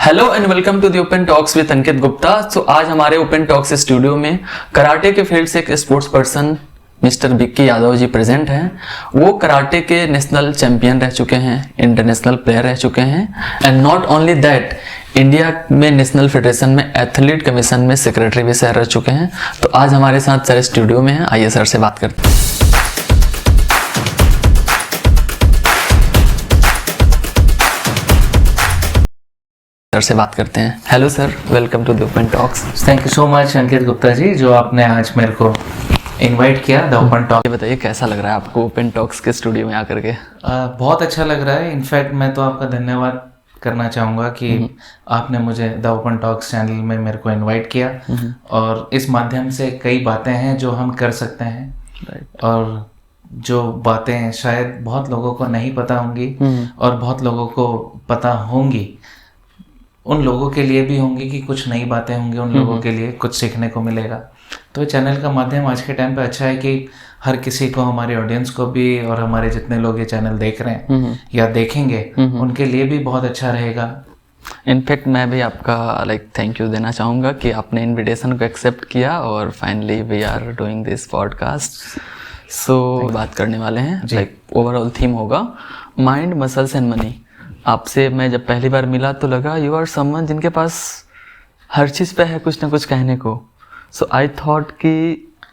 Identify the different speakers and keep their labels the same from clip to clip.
Speaker 1: Hello and welcome to the open talks with Ankit Gupta. तो आज हमारे ओपन टॉक्स स्टूडियो में कराटे के फील्ड से एक sports person mister Vicky Yadav ji present हैं। वो कराटे के नेशनल चैंपियन रह चुके हैं, इंटरनेशनल प्लेयर रह चुके हैं and not only that, India में नेशनल फेडरेशन में एथलीट कमीशन में सेक्रेटरी भी सर रह चुके हैं। तो आज हमारे साथ सर स्टूडियो में हैं, आइए सर से बात करते हैं। सर से बात करते हैं। Hello sir, welcome to the open talks.
Speaker 2: Thank you so much Ankit Gupta ji, जो आपने आज मेरे को इनवाइट किया द ओपन टॉक।
Speaker 1: ये बताइए कैसा लग रहा है आपको ओपन टॉक्स के स्टूडियो में आकर के?
Speaker 2: बहुत अच्छा लग रहा है। इनफैक्ट मैं तो आपका धन्यवाद करना चाहूँगा कि आपने मुझे द ओपन टॉक्स चैनल में मेरे को इनवाइट किया और इस माध्यम से कई बातें हैं जो हम कर सकते हैं और जो बातें शायद बहुत लोगों को नहीं पता होंगी और बहुत लोगों को पता होंगी, उन लोगों के लिए भी होंगी कि कुछ नई बातें होंगी, उन लोगों के लिए कुछ सीखने को मिलेगा। तो चैनल का माध्यम आज के टाइम पे अच्छा है कि हर किसी को, हमारे ऑडियंस को भी और हमारे जितने लोग ये चैनल देख रहे हैं या देखेंगे उनके लिए भी बहुत अच्छा रहेगा।
Speaker 1: इनफैक्ट मैं भी आपका थैंक यू देना चाहूँगा कि आपने इनविटेशन को एक्सेप्ट किया और finally we are doing this podcast. So बात करने वाले हैं, ओवरऑल थीम होगा माइंड, मसल्स एंड मनी। आपसे मैं जब पहली बार मिला तो लगा यू आर समवन जिनके पास हर चीज़ पे है कुछ ना कुछ कहने को। सो आई थॉट कि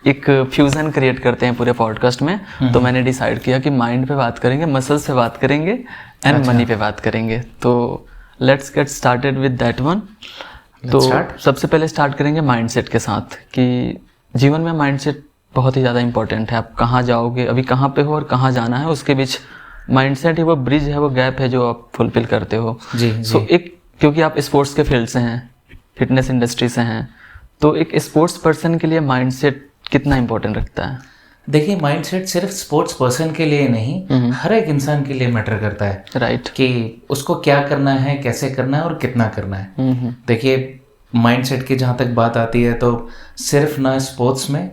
Speaker 1: एक फ्यूज़न क्रिएट करते हैं पूरे पॉडकास्ट में। तो मैंने डिसाइड किया कि माइंड पे बात करेंगे, मसल्स पे बात करेंगे एंड मनी पे बात करेंगे। तो let's get started with that one. तो सबसे पहले स्टार्ट करेंगे माइंडसेट के साथ कि जीवन में माइंडसेट बहुत ही ज़्यादा इंपॉर्टेंट है। आप कहाँ जाओगे, अभी कहाँ पे हो और कहाँ जाना है, उसके बीच माइंडसेट ही वो ब्रिज है, वो गैप है जो आप फुलफिल करते हो।
Speaker 2: जी।
Speaker 1: सो एक, क्योंकि आप स्पोर्ट्स के फील्ड से हैं, फिटनेस इंडस्ट्री से हैं, तो एक स्पोर्ट्स पर्सन के लिए माइंडसेट कितना इंपॉर्टेंट रखता है?
Speaker 2: देखिए, माइंडसेट सिर्फ स्पोर्ट्स पर्सन के लिए नहीं, हर एक इंसान के लिए मैटर करता है।
Speaker 1: राइट।
Speaker 2: कि उसको क्या करना है, कैसे करना है और कितना करना है। देखिए, माइंडसेट की जहाँ तक बात आती है तो सिर्फ ना स्पोर्ट्स में,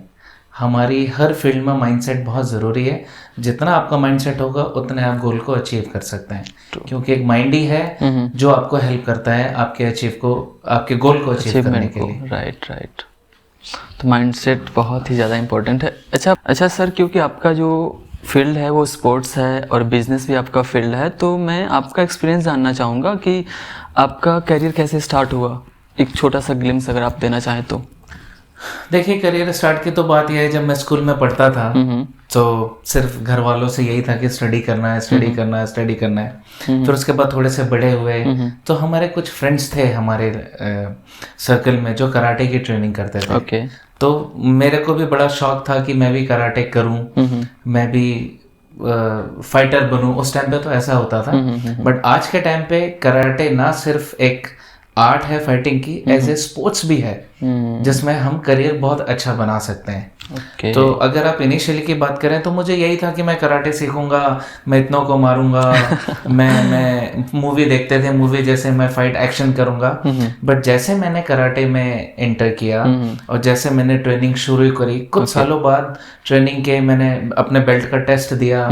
Speaker 2: हमारी हर फील्ड में माइंडसेट बहुत ज़रूरी है। जितना आपका माइंडसेट होगा उतने आप गोल को अचीव कर सकते हैं, क्योंकि एक माइंड ही है जो आपको हेल्प करता है आपके गोल को अचीव करने के लिए।
Speaker 1: राइट। तो माइंडसेट बहुत ही ज़्यादा इंपॉर्टेंट है। अच्छा सर, क्योंकि आपका जो फील्ड है वो स्पोर्ट्स है और बिजनेस भी आपका फील्ड है, तो मैं आपका एक्सपीरियंस जानना चाहूँगा कि आपका करियर कैसे स्टार्ट हुआ। एक छोटा सा ग्लिम्स अगर आप देना चाहें तो।
Speaker 2: देखिए, करियर स्टार्ट की तो बात यह है, जब मैं स्कूल में पढ़ता था तो सिर्फ घर वालों से यही था कि स्टडी करना है। फिर उसके बाद थोड़े से बड़े हुए तो हमारे कुछ फ्रेंड्स थे हमारे सर्कल में जो कराटे की ट्रेनिंग करते थे। तो मेरे को भी बड़ा शौक था कि मैं भी कराटे करूं, मैं भी फाइटर बनूं। उस टाइम पे तो ऐसा होता था। बट आज के टाइम पे कराटे ना सिर्फ एक आर्ट है फाइटिंग की, एज ए स्पोर्ट्स भी है जिसमें हम करियर बहुत अच्छा बना सकते हैं। तो अगर आप इनिशियली की बात करें तो मुझे यही था कि मैं कराटे सीखूंगा, मैं इतनों को मारूंगा। मैं मूवी देखते थे, मूवी जैसे मैं फाइट एक्शन करूंगा। बट जैसे मैंने कराटे में एंटर किया और जैसे मैंने ट्रेनिंग शुरू करी, कुछ सालों बाद ट्रेनिंग के मैंने अपने बेल्ट का टेस्ट दिया।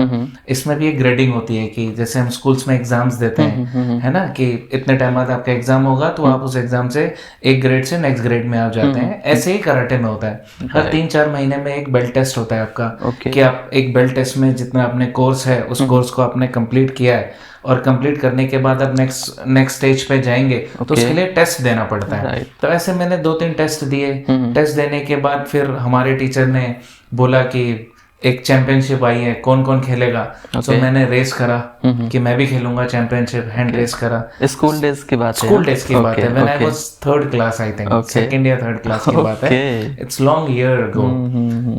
Speaker 2: इसमें भी एक ग्रेडिंग होती है कि जैसे हम स्कूल्स में एग्जाम्स देते हैं, है ना, कि इतने टाइम बाद आपका एग्जाम होगा तो आप उस एग्जाम से एक ग्रेड से नेक्स्ट ग्रेड में आप जाते हैं। ऐसे ही कराटे में होता है, हर 3-4 महीने में एक बेल्ट टेस्ट होता है आपका। कि आप एक बेल्ट टेस्ट में जितना अपने कोर्स है उस कोर्स को आपने कंप्लीट किया है और कंप्लीट करने के बाद आप नेक्स्ट स्टेज पे जाएंगे तो उसके लिए टेस्ट देना पड़ता है। तो ऐसे मैंने 2-3 टेस्ट दिए। टेस्ट देने के बाद फिर हमारे टीचर ने बोला कि एक चैंपियनशिप आई है, कौन कौन खेलेगा। तो मैंने रेस करा कि मैं भी खेलूंगा चैंपियनशिप, हैंड रेस करा।
Speaker 1: स्कूल डेज की बात है?
Speaker 2: स्कूल डेज की बात है, when I was 3rd class, I think 2nd या 3rd क्लास की बात है। It's long year ago.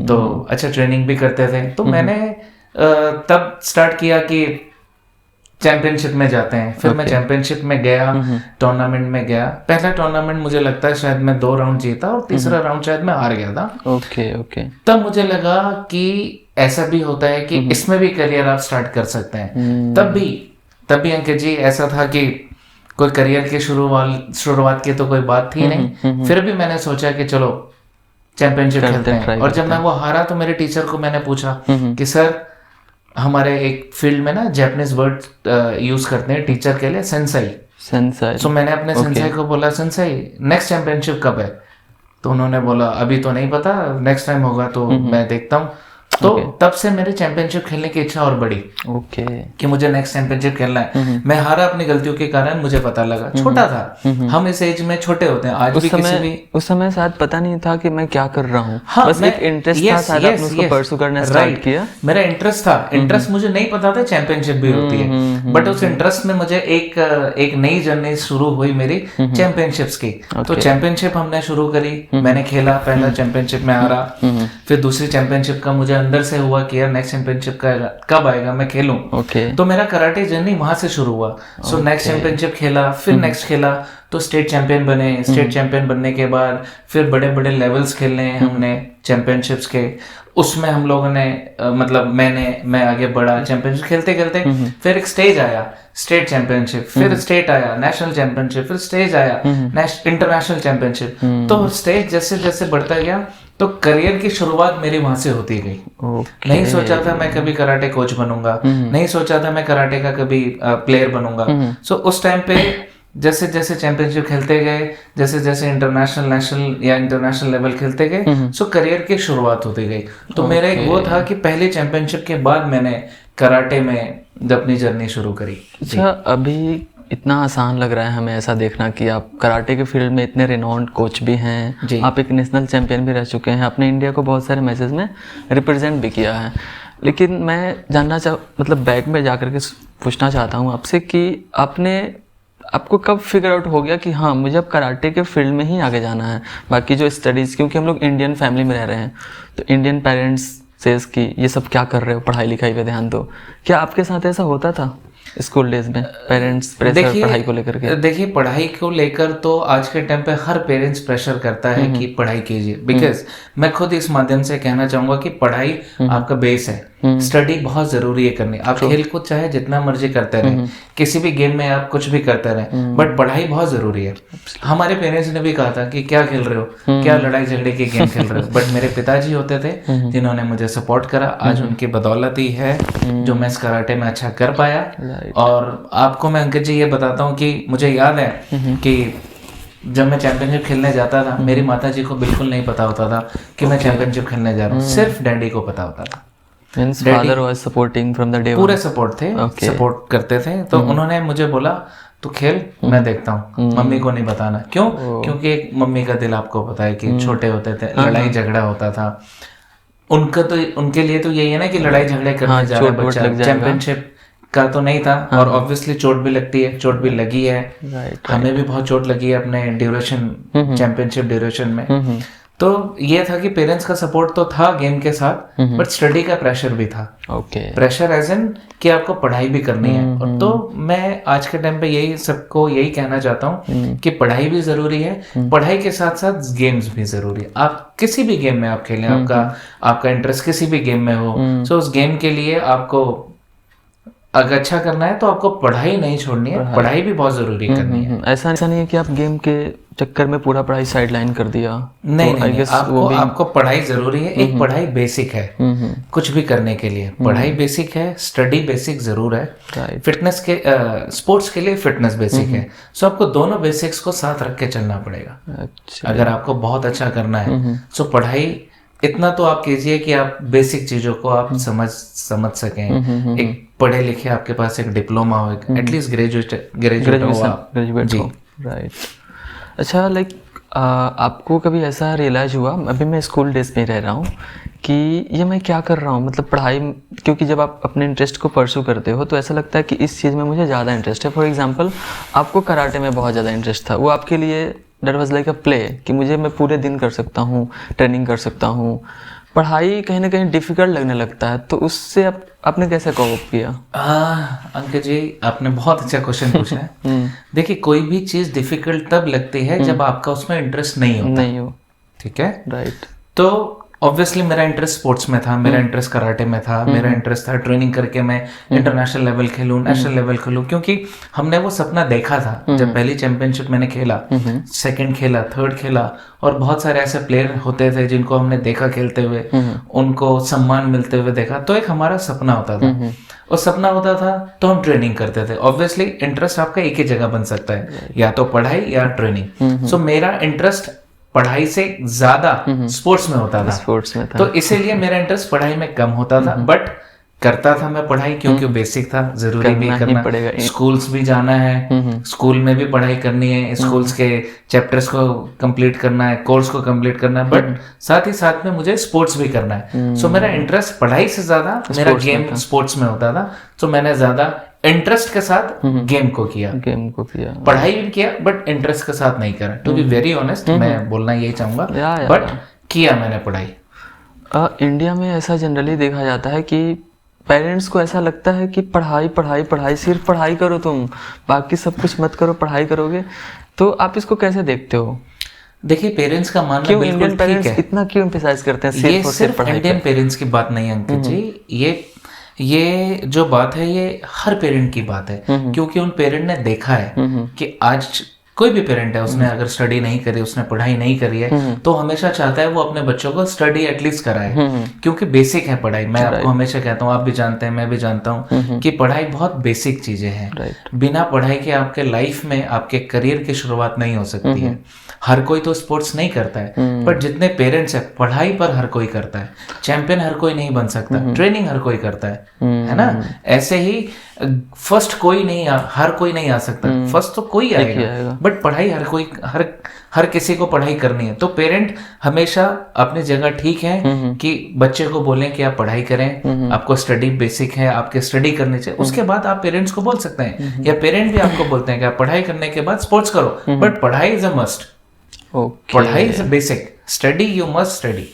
Speaker 2: तो अच्छा, ट्रेनिंग भी करते थे। तो मैंने तब स्टार्ट किया कि चैंपियनशिप में जाते हैं। फिर मैं चैंपियनशिप में गया, टूर्नामेंट में गया। पहला टूर्नामेंट मुझे लगता है शायद मैं 2 राउंड जीता और तीसरा राउंड शायद मैं हार गया था। तब मुझे लगा कि ऐसा भी होता है कि इसमें भी करियर आप स्टार्ट कर सकते हैं। तब भी अंकित जी ऐसा था कि कोई करियर की शुरुआत की तो कोई बात थी नहीं। फिर भी मैंने सोचा कि चलो चैंपियनशिप खेलते हैं। और जब मैं वो हारा तो मेरे टीचर को मैंने पूछा कि सर, हमारे एक फील्ड में ना जापानीज वर्ड यूज करते हैं टीचर के लिए, सेंसाई।
Speaker 1: सेंसाई।
Speaker 2: सो मैंने अपने सेंसाई को बोला, सेंसाई नेक्स्ट चैंपियनशिप कब है? तो उन्होंने बोला अभी तो नहीं पता, नेक्स्ट टाइम होगा तो मैं देखता हूँ। तो तब से मेरी चैंपियनशिप खेलने की इच्छा और बढ़ी कि मुझे नेक्स्ट चैंपियनशिप खेलना है। मैं हारा अपनी गलतियों के कारण, मुझे पता लगा, छोटा था, हम इस एज में छोटे होते हैं। आज भी किसी भी
Speaker 1: उस समय शायद पता नहीं था कि मैं क्या कर रहा हूँ।
Speaker 2: हाँ,
Speaker 1: बस एक इंटरेस्ट था, शायद आपने उसको परसू करना स्टार्ट किया।
Speaker 2: मेरा इंटरेस्ट था, इंटरेस्ट मुझे नहीं पता था चैंपियनशिप भी होती है, बट उस इंटरेस्ट में मुझे एक नई जर्नी शुरू हुई मेरी चैंपियनशिप्स की। तो चैंपियनशिप हमने शुरू करी, मैंने खेला, पहला चैंपियनशिप में हारा, फिर दूसरी चैंपियनशिप का मुझे अंदर से हुआ कि यार नेक्स्ट चैंपियनशिप का कब आएगा, मैं खेलूं। तो मेरा कराटे जर्नी वहां से शुरू हुआ। सो नेक्स्ट चैंपियनशिप खेला, फिर नेक्स्ट खेला, तो स्टेट चैंपियन बने। स्टेट चैंपियन बनने के बाद फिर बड़े बड़े लेवल्स खेलने हैं हमने चैंपियनशिप्स के। उसमें हम लोगों ने मतलब मैं आगे बढ़ा चैंपियनशिप खेलते खेलते। फिर एक स्टेज आया, स्टेट चैंपियनशिप, फिर स्टेट आया, नेशनल चैंपियनशिप, फिर स्टेज आया, इंटरनेशनल चैंपियनशिप। तो स्टेज जैसे जैसे बढ़ता गया, तो करियर की शुरुआत मेरी वहां से होती गई। नहीं सोचा था मैं कभी कराटे कोच बनूंगा, नहीं सोचा था मैं कराटे का कभी प्लेयर बनूंगा। सो उस टाइम पे जैसे जैसे चैंपियनशिप खेलते गए, जैसे जैसे इंटरनेशनल, नेशनल या इंटरनेशनल लेवल खेलते गए, सो करियर की शुरुआत होती गई। तो मेरा एक वो था कि पहली चैंपियनशिप के बाद मैंने कराटे में अपनी जर्नी शुरू करी।
Speaker 1: अच्छा, अभी इतना आसान लग रहा है हमें ऐसा देखना कि आप कराटे के फील्ड में इतने रिनोन्ड कोच भी हैं, आप एक नेशनल चैंपियन भी रह चुके हैं, आपने इंडिया को बहुत सारे मैचेस में रिप्रेजेंट भी किया है। लेकिन मैं जानना मतलब बैक में जा करके पूछना चाहता हूँ आपसे कि आपको कब फिगर आउट हो गया कि हाँ मुझे अब कराटे के फील्ड में ही आगे जाना है, बाकी जो स्टडीज़, क्योंकि हम लोग इंडियन फैमिली में रह रहे हैं, तो इंडियन पेरेंट्स सेज कि ये सब क्या कर रहे हो, पढ़ाई लिखाई पे ध्यान दो। क्या आपके साथ ऐसा होता था स्कूल डेज में, पेरेंट्स प्रेशर पढ़ाई को लेकर के?
Speaker 2: देखिए, पढ़ाई को लेकर तो आज के टाइम पे हर पेरेंट्स प्रेशर करता है कि पढ़ाई कीजिए। बिकॉज मैं खुद इस माध्यम से कहना चाहूंगा कि पढ़ाई आपका बेस है, स्टडी बहुत जरूरी है करनी। आप खेल कूद चाहे जितना मर्जी करते रहे, किसी भी गेम में आप कुछ भी करते रहे, बट पढ़ाई बहुत जरूरी है। हमारे पेरेंट्स ने भी कहा था कि क्या खेल रहे हो, क्या लड़ाई झगड़े के गेम खेल रहे हो, बट मेरे पिताजी होते थे जिन्होंने मुझे सपोर्ट करा। आज उनकी बदौलत ही है जो मैं इस कराटे में अच्छा कर पाया। और आपको मैं अंकित जी ये बताता हूँ कि मुझे याद है कि जब मैं चैंपियनशिप खेलने जाता था, मेरी माता जी को बिल्कुल नहीं पता होता था कि मैं चैंपियनशिप खेलने जा रहा हूँ, सिर्फ डैडी को पता होता था।
Speaker 1: Means father was supporting from the day one?
Speaker 2: पूरे सपोर्ट थे, सपोर्ट करते थे। तो उन्होंने मुझे बोला तू खेल, मैं देखता हूँ, मम्मी को नहीं बताना। क्यों? क्योंकि एक मम्मी का दिल आपको पता है कि छोटे होते थे, लड़ाई झगड़ा होता था उनके लिए तो यही है ना कि लड़ाई झगड़े करने जा रहा है बच्चा। चैंपियनशिप का तो नहीं था, और ऑब्वियसली चोट भी लगती है, चोट भी लगी है, हमें भी बहुत चोट लगी है अपने ड्यूरेशन, चैंपियनशिप ड्यूरेशन में। तो ये था कि पेरेंट्स का सपोर्ट तो था गेम के साथ, बट स्टडी का प्रेशर भी था। प्रेशर एज इन कि आपको पढ़ाई भी करनी है। और तो मैं आज के टाइम पे सबको यही कहना चाहता हूँ कि पढ़ाई भी जरूरी है, पढ़ाई के साथ साथ गेम्स भी जरूरी है। आप किसी भी गेम में आप खेलें, आपका इंटरेस्ट किसी भी गेम में हो, सो उस गेम के लिए आपको अगर अच्छा करना है तो आपको पढ़ाई नहीं छोड़नी है, पढ़ाई भी बहुत जरूरी करनी है।
Speaker 1: ऐसा नहीं है कि आप गेम के चक्कर में पूरा पढ़ाई साइडलाइन कर दिया।
Speaker 2: नहीं, आपको पढ़ाई जरूरी है। एक पढ़ाई बेसिक है कुछ भी करने के लिए, पढ़ाई बेसिक है, स्टडी बेसिक जरूर है। फिटनेस के स्पोर्ट्स के लिए फिटनेस बेसिक है। सो आपको दोनों बेसिक्स को साथ रख के चलना पड़ेगा। अगर आपको बहुत अच्छा करना है सो पढ़ाई इतना तो आप कीजिए कि आप बेसिक चीजों को आप समझ सकें। एक पढ़े लिखे आपके पास एक डिप्लोमा हो, एटलीस्ट ग्रेजुएट हो आप। जी,
Speaker 1: राइट। अच्छा, लाइक आपको कभी ऐसा रियलाइज हुआ, अभी मैं स्कूल डेज में रह रहा हूँ, कि ये मैं क्या कर रहा हूँ, मतलब पढ़ाई, क्योंकि जब आप अपने इंटरेस्ट को परस्यू करते हो तो ऐसा लगता है कि इस चीज़ में मुझे ज़्यादा इंटरेस्ट है। फॉर एग्जांपल, आपको कराटे में बहुत ज़्यादा इंटरेस्ट था, वो आपके लिए that was like a play, कि मैं पूरे दिन कर सकता हूँ, ट्रेनिंग कर सकता हूँ। पढ़ाई कहीं ना कहीं डिफिकल्ट लगने लगता है, तो उससे आपने कैसे कोप किया?
Speaker 2: अंकित जी, आपने बहुत अच्छा क्वेश्चन पूछा है। देखिए, कोई भी चीज़ डिफिकल्ट तब लगती है जब आपका उसमें इंटरेस्ट नहीं हो।
Speaker 1: ठीक
Speaker 2: है,
Speaker 1: राइट।
Speaker 2: तो ऑब्वियसली मेरा इंटरेस्ट स्पोर्ट्स में था, मेरा इंटरेस्ट कराटे में था, मेरा इंटरेस्ट था ट्रेनिंग करके मैं इंटरनेशनल लेवल खेलूं, नेशनल लेवल खेलूं, क्योंकि हमने वो सपना देखा था। जब पहली चैंपियनशिप मैंने खेला, सेकंड खेला, थर्ड खेला, और बहुत सारे ऐसे प्लेयर होते थे जिनको हमने देखा खेलते हुए, उनको सम्मान मिलते हुए देखा, तो एक हमारा सपना होता था। और सपना होता था तो हम ट्रेनिंग करते थे। ऑब्वियसली इंटरेस्ट आपका एक ही जगह बन सकता है, या तो पढ़ाई या ट्रेनिंग। सो मेरा इंटरेस्ट पढ़ाई से ज्यादा स्पोर्ट्स में होता था,
Speaker 1: स्पोर्ट्स में था।
Speaker 2: तो इसीलिए मेरा इंटरेस्ट पढ़ाई में कम होता था, बट करता था मैं पढ़ाई, क्योंकि बेसिक था, जरूरी भी करना, स्कूल्स भी जाना है, स्कूल में भी पढ़ाई करनी है, स्कूल्स के चैप्टर्स को कंप्लीट करना है, कोर्स को कंप्लीट करना है, बट साथ ही साथ में मुझे स्पोर्ट्स भी करना है। सो मेरा इंटरेस्ट पढ़ाई से ज्यादा मेरा गेम स्पोर्ट्स में होता था, तो मैंने ज्यादा इंटरेस्ट के साथ गेम को किया, पढ़ाई भी किया, बट इंटरेस्ट के साथ नहीं करा। टू बी वेरी ऑनेस्ट, मैं बोलना यही चाहूंगा, बट किया मैंने पढ़ाई।
Speaker 1: इंडिया में ऐसा जनरली देखा जाता है कि पेरेंट्स को ऐसा लगता है कि पढ़ाई पढ़ाई पढ़ाई, सिर्फ पढ़ाई करो, तुम बाकी सब कुछ मत करो, पढ़ाई करोगे। तो आप इसको कैसे देखते हो?
Speaker 2: देखिए, पेरेंट्स का मानना
Speaker 1: क्यों
Speaker 2: बिल्कुल
Speaker 1: इंडियन पेरेंट्स
Speaker 2: ठीक है।
Speaker 1: इतना क्यों एम्फसाइज करते हैं सिर्फ और सिर्फ पढ़ाई?
Speaker 2: इंडियन पेरेंट्स की बात नहीं अंकित जी, ये जो बात है ये हर पेरेंट की बात है, क्योंकि उन पेरेंट ने देखा है कि आज कोई भी पेरेंट है, उसने अगर स्टडी नहीं करी, उसने पढ़ाई नहीं करी है, तो हमेशा चाहता है वो अपने बच्चों को स्टडी एटलीस्ट कराए, क्योंकि बेसिक है पढ़ाई। मैं आपको हमेशा कहता हूँ, आप भी जानते हैं, मैं भी जानता हूँ कि पढ़ाई बहुत बेसिक चीजें हैं। बिना पढ़ाई के आपके लाइफ में आपके करियर की शुरुआत नहीं हो सकती है। हर कोई तो स्पोर्ट्स नहीं करता है, पर जितने पेरेंट्स है, पढ़ाई पर हर कोई करता है। चैंपियन हर कोई नहीं बन सकता, ट्रेनिंग हर कोई करता है ना। ऐसे ही फर्स्ट कोई नहीं हर कोई नहीं आ सकता, फर्स्ट तो कोई आएगा, बट पढ़ाई हर कोई, हर किसी को पढ़ाई करनी है। तो पेरेंट हमेशा अपनी जगह ठीक है कि बच्चे को बोलें कि आप पढ़ाई करें, आपको स्टडी बेसिक है, आपके स्टडी करनी चाहिए। उसके बाद आप पेरेंट्स को बोल सकते हैं, या पेरेंट भी आपको बोलते हैं कि आप पढ़ाई करने के बाद स्पोर्ट्स करो, बट पढ़ाई इज अ मस्ट। पढ़ाई is basic, study you must study.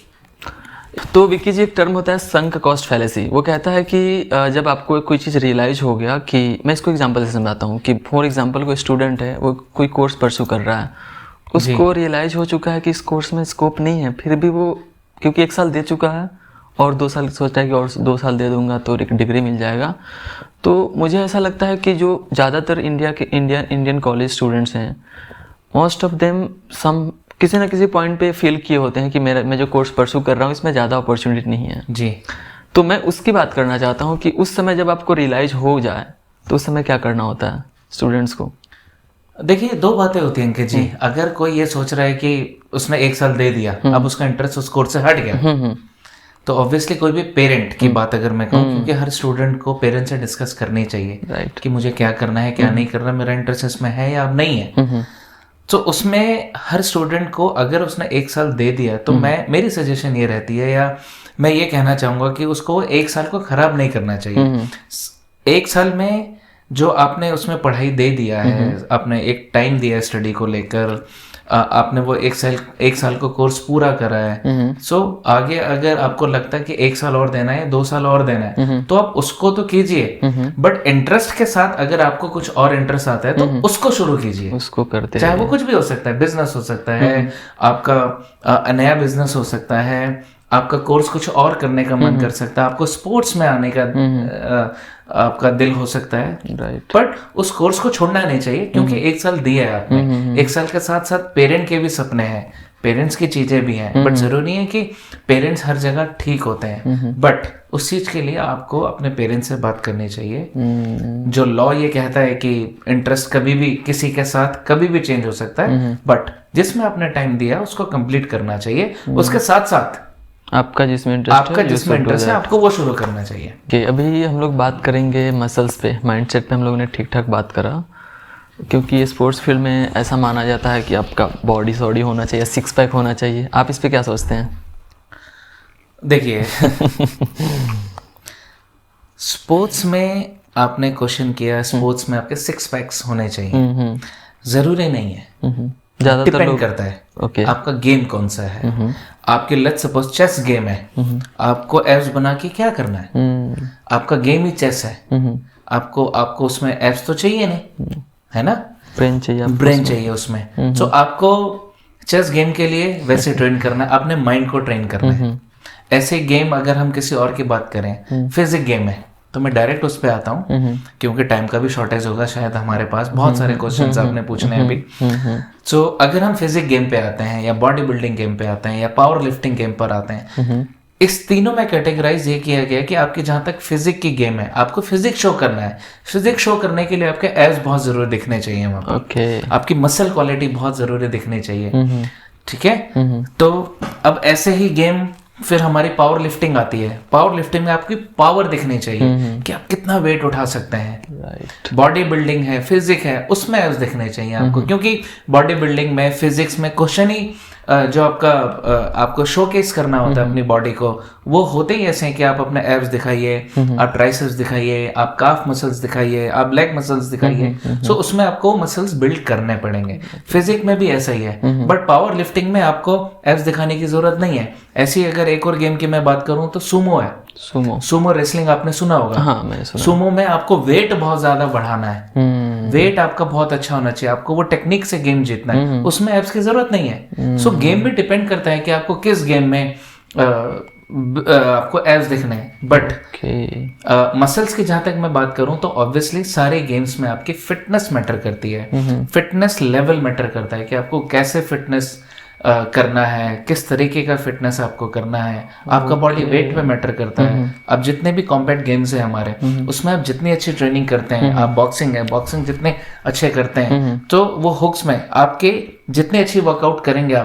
Speaker 1: तो विकी जी, एक टर्म होता है संक कॉस्ट फैलेसी। वो कहता है कि जब आपको कोई चीज़ रियलाइज हो गया, कि मैं इसको एग्जांपल से समझाता हूँ कि फॉर एग्जांपल कोई स्टूडेंट है, वो कोई कोर्स परस्यू कर रहा है, उसको रियलाइज हो चुका है कि इस कोर्स में स्कोप नहीं है, फिर भी वो, क्योंकि 1 साल दे चुका है और 2 साल सोचता है कि और 2 साल दे दूंगा तो एक डिग्री मिल जाएगा। तो मुझे ऐसा लगता है कि जो ज़्यादातर इंडियन कॉलेज स्टूडेंट्स हैं, मोस्ट ऑफ देम किसी ना किसी पॉइंट पे फील किए होते हैं कि मैं जो कोर्स परस्यू कर रहा हूँ इसमें ज़्यादा अपॉर्चुनिटी नहीं है
Speaker 2: जी।
Speaker 1: तो मैं उसकी बात करना चाहता हूँ कि उस समय जब आपको रियलाइज हो जाए तो उस समय क्या करना होता है स्टूडेंट्स को?
Speaker 2: देखिए, 2 बातें होती हैं अंकित जी। अगर कोई ये सोच रहा है कि उसने 1 साल दे दिया, अब उसका इंटरेस्ट उस कोर्स से हट गया, तो ऑब्वियसली कोई भी पेरेंट की बात अगर मैं कहूँ, क्योंकि हर स्टूडेंट को पेरेंट से डिस्कस करनी चाहिए कि मुझे क्या करना है, क्या नहीं करना, मेरा इंटरेस्ट इसमें है या नहीं है। तो उसमें हर स्टूडेंट को, अगर उसने 1 साल दे दिया, तो मेरी सजेशन ये रहती है, या मैं ये कहना चाहूंगा कि उसको 1 साल को खराब नहीं करना चाहिए। 1 साल में जो आपने उसमें पढ़ाई दे दिया है, आपने एक टाइम दिया है स्टडी को लेकर, आपने वो 1 साल को कोर्स पूरा करा है। सो आगे अगर आपको लगता है कि 1 साल और देना है, 2 साल और देना है, तो आप उसको तो कीजिए, बट इंटरेस्ट के साथ अगर आपको कुछ और इंटरेस्ट आता है तो उसको शुरू कीजिए,
Speaker 1: उसको करते,
Speaker 2: चाहे वो कुछ भी हो सकता है, बिजनेस हो सकता है, आपका नया बिजनेस हो सकता है, आपका कोर्स कुछ और करने का मन कर सकता है, आपको स्पोर्ट्स में आने का आपका दिल हो सकता है, बट उस कोर्स को छोड़ना नहीं चाहिए, क्योंकि 1 साल दिया है आपने। 1 साल के साथ साथ पेरेंट के भी सपने हैं, पेरेंट्स की चीजें भी हैं, बट जरूरी है कि पेरेंट्स हर जगह ठीक होते हैं, बट उस चीज के लिए आपको अपने पेरेंट्स से बात करनी चाहिए। जो लॉ ये कहता है कि इंटरेस्ट कभी भी किसी के साथ कभी भी चेंज हो सकता है, बट जिसमें आपने टाइम दिया उसको कंप्लीट करना चाहिए। उसके साथ साथ
Speaker 1: आपका जिसमें इंटरेस्ट
Speaker 2: है आपको वो शुरू करना चाहिए।
Speaker 1: कि अभी हम लोग बात करेंगे मसल्स पे, माइंडसेट पे हम लोगों ने ठीक ठाक बात करा, क्योंकि ये स्पोर्ट्स फील्ड में ऐसा माना जाता है कि आपका बॉडी सॉडी होना चाहिए, 6 पैक होना चाहिए। आप इस पे क्या सोचते हैं?
Speaker 2: देखिए, स्पोर्ट्स में आपने क्वेश्चन किया, स्पोर्ट्स में आपके 6 पैक्स होने चाहिए, जरूरी नहीं है,
Speaker 1: ज्यादातर
Speaker 2: डिपेंड करता है आपका गेम कौन सा है। आपके लेट्स सपोज चेस गेम है, आपको एब्स बना के क्या करना है? आपका गेम ही चेस है, आपको उसमें एब्स तो चाहिए नहीं, है ना, ब्रेन चाहिए उसमें। तो आपको चेस गेम के लिए वैसे ट्रेन करना है, अपने माइंड को ट्रेन करना है। ऐसे गेम अगर हम किसी और की बात करें, फिजिक गेम है तो मैं डायरेक्ट उस पर आता हूँ क्योंकि टाइम का भी शॉर्टेज होगा शायद हमारे पास, बहुत सारे क्वेश्चंस आपने पूछने हैं अभी। सो अगर हम फिजिक गेम पे आते हैं या बॉडी बिल्डिंग गेम पे आते हैं या पावर लिफ्टिंग गेम पर आते हैं, इस तीनों में कैटेगराइज ये किया गया कि आपकी जहां तक फिजिक की गेम है, आपको फिजिक शो करना है। फिजिक शो करने के लिए आपके एब्स बहुत जरूरी दिखने चाहिए वहां पर, आपकी मसल क्वालिटी बहुत जरूरी दिखनी चाहिए, ठीक है। तो अब ऐसे ही गेम फिर हमारी पावर लिफ्टिंग आती है। पावर लिफ्टिंग में आपकी पावर दिखनी चाहिए कि आप कितना वेट उठा सकते हैं। बॉडी बिल्डिंग है, फिजिक है, उसमें एब्स दिखने चाहिए आपको, क्योंकि बॉडी बिल्डिंग में, फिजिक्स में क्वेश्चन ही जो आपको शोकेस करना होता है अपनी बॉडी को, वो होते ही ऐसे हैं कि आप अपने एब्स दिखाइए, आप ट्राइसेप्स दिखाइए, आप काफ मसल्स दिखाइए, आप लेग मसल्स दिखाइए। सो उसमें आपको मसल्स बिल्ड करने पड़ेंगे। फिजिक में भी ऐसा ही है, बट पावर लिफ्टिंग में आपको एब्स दिखाने की जरूरत नहीं है। ऐसी अगर एक और गेम की मैं बात करूं तो सुमो है। सुमो रेसलिंग आपने सुना होगा।
Speaker 1: हाँ, मैंने सुना।
Speaker 2: सुमो में आपको वेट बहुत ज्यादा बढ़ाना है, वेट आपका बहुत अच्छा होना चाहिए, आपको वो टेक्निक से गेम जीतना है, उसमें एब्स की जरूरत नहीं है। सो गेम भी डिपेंड करता है कि आपको किस गेम में आपको एब्स दिखने हैं। बट मसल्स की जहां तक मैं बात करूं तो ऑब्वियसली सारे गेम्स में आपकी फिटनेस मैटर करती है, फिटनेस लेवल मैटर करता है कि आपको कैसे फिटनेस करना है, किस तरीके का फिटनेस आपको करना है, आपका बॉडी वेट पे मैटर करता है। अब जितने भी कॉम्बैट गेम्स है हमारे, उसमें आप जितनी अच्छी ट्रेनिंग करते हैं, आप बॉक्सिंग जितने अच्छे करते हैं, तो वो हुक्स में आपके जितनी अच्छी वर्कआउट करेंगे